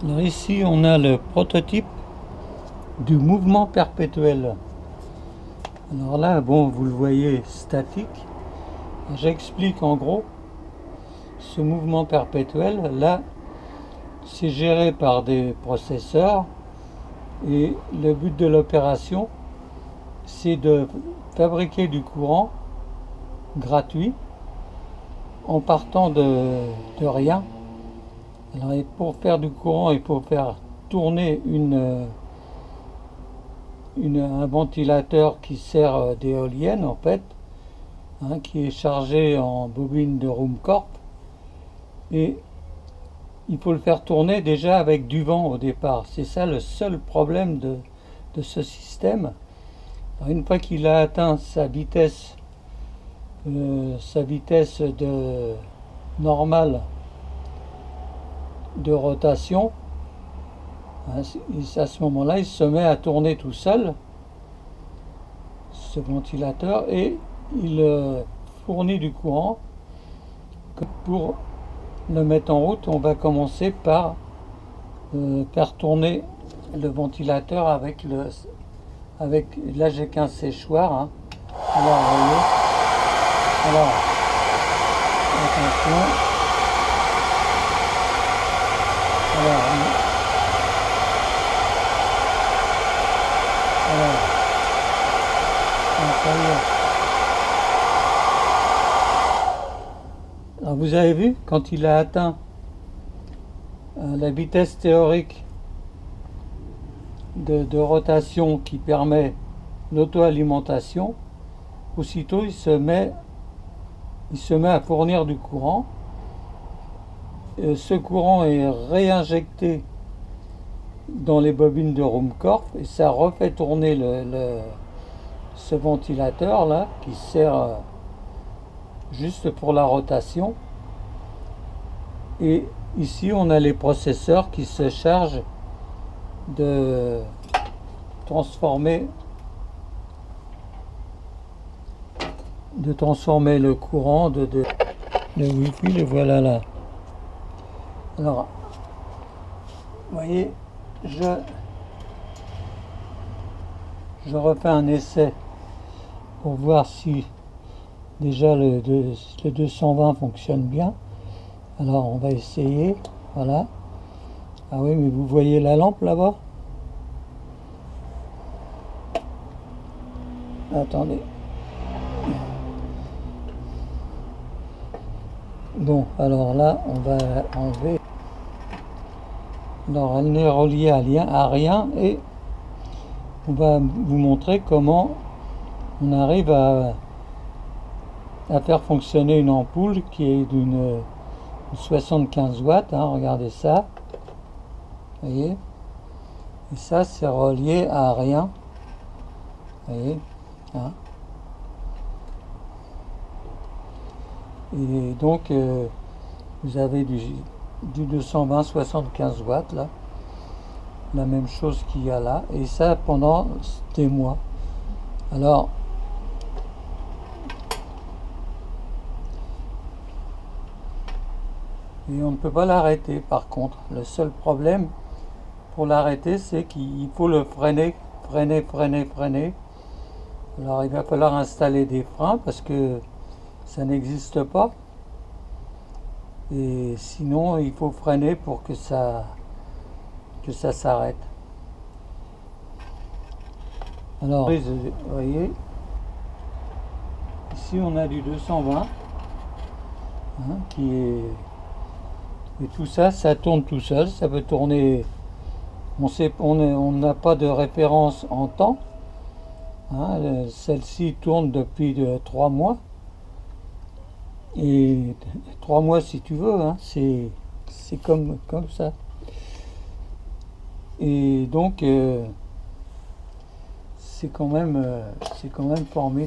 Alors ici on a le prototype du mouvement perpétuel. Alors là, bon, vous le voyez statique. J'explique en gros. Ce mouvement perpétuel, là, c'est géré par des processeurs et le but de l'opération, c'est de fabriquer du courant gratuit en partant de rien. Alors, pour faire du courant, il faut faire tourner un ventilateur qui sert d'éolienne en fait, qui est chargé en bobine de Rumcorp, et il faut le faire tourner déjà avec du vent au départ. C'est ça le seul problème de ce système. Alors, une fois qu'il a atteint sa vitesse de normale de rotation, à ce moment-là, il se met à tourner tout seul, ce ventilateur, et il fournit du courant. Pour le mettre en route, on va commencer par faire tourner le ventilateur avec là j'ai qu'un séchoir. Alors, vous voyez, alors attention, alors ça y est. Alors vous avez vu, quand il a atteint la vitesse théorique de rotation qui permet l'auto-alimentation, aussitôt il se met à fournir du courant. Ce courant est réinjecté dans les bobines de Rumcorp et ça refait tourner ce ventilateur là qui sert juste pour la rotation. Et ici on a les processeurs qui se chargent de transformer le courant le Wi-Fi, le voilà là. Alors vous voyez, je refais un essai pour voir si déjà le 220 fonctionne bien. Alors on va essayer, voilà. Ah oui, mais vous voyez la lampe là-bas? Attendez. Bon, alors là, on va enlever. Alors, elle n'est reliée à rien et on va vous montrer comment on arrive à faire fonctionner une ampoule qui est d'une 75 watts. Regardez ça. Vous voyez? Et ça, c'est relié à rien. Vous voyez? Et donc, vous avez du 220 75 watts là. La même chose qu'il y a là. Et ça pendant des mois. Alors, et on ne peut pas l'arrêter par contre. Le seul problème pour l'arrêter, c'est qu'il faut le freiner. Alors il va falloir installer des freins parce que ça n'existe pas. Et sinon, il faut freiner pour que ça s'arrête. Alors, vous voyez, ici on a du 220 qui est... Et tout ça, ça tourne tout seul, ça peut tourner... On n'a pas de référence en temps. Celle-ci tourne depuis 3 mois. Et 3 mois si tu veux, c'est comme ça. Et donc c'est quand même formidable.